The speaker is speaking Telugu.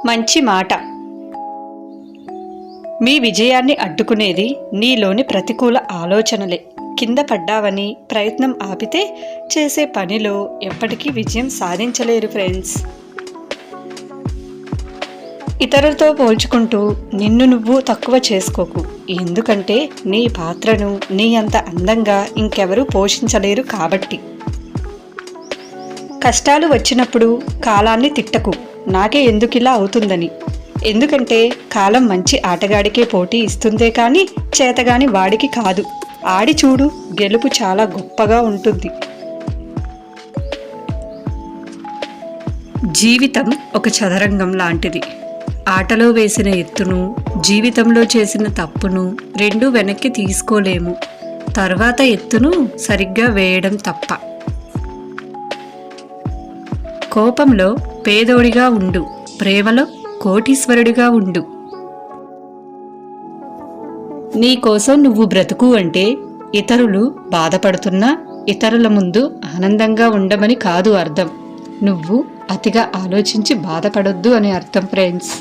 మంచి మాట. మీ విజయాన్ని అడ్డుకునేది నీలోని ప్రతికూల ఆలోచనలే. కింద పడ్డావని ప్రయత్నం ఆపితే చేసే పనిలో ఎప్పటికీ విజయం సాధించలేరు ఫ్రెండ్స్. ఇతరులతో పోల్చుకుంటూ నిన్ను నువ్వు తక్కువ చేసుకోకు. ఎందుకంటే నీ పాత్రను నీ అంత అందంగా ఇంకెవరూ పోషించలేరు కాబట్టి. కష్టాలు వచ్చినప్పుడు కాలాన్ని తిట్టకు, నాకే ఎందుకిలా అవుతుందని. ఎందుకంటే కాలం మంచి ఆటగాడికే పోటీ ఇస్తుందే కానీ చేతగాని వాడికి కాదు. ఆడి చూడు, గెలుపు చాలా గొప్పగా ఉంటుంది. జీవితం ఒక చదరంగం లాంటిది. ఆటలో వేసిన ఎత్తును, జీవితంలో చేసిన తప్పును రెండూ వెనక్కి తీసుకోలేము. తర్వాత ఎత్తును సరిగ్గా వేయడం తప్ప. కోపంలో పేదోడిగా ఉండు, ప్రేమలో కోటీశ్వరుడిగా ఉండు. నీకోసం నువ్వు బ్రతుకు అంటే ఇతరులు బాధపడుతున్నా ఇతరుల ముందు ఆనందంగా ఉండమని కాదు అర్థం. నువ్వు అతిగా ఆలోచించి బాధపడొద్దు అని అర్థం ఫ్రెండ్స్.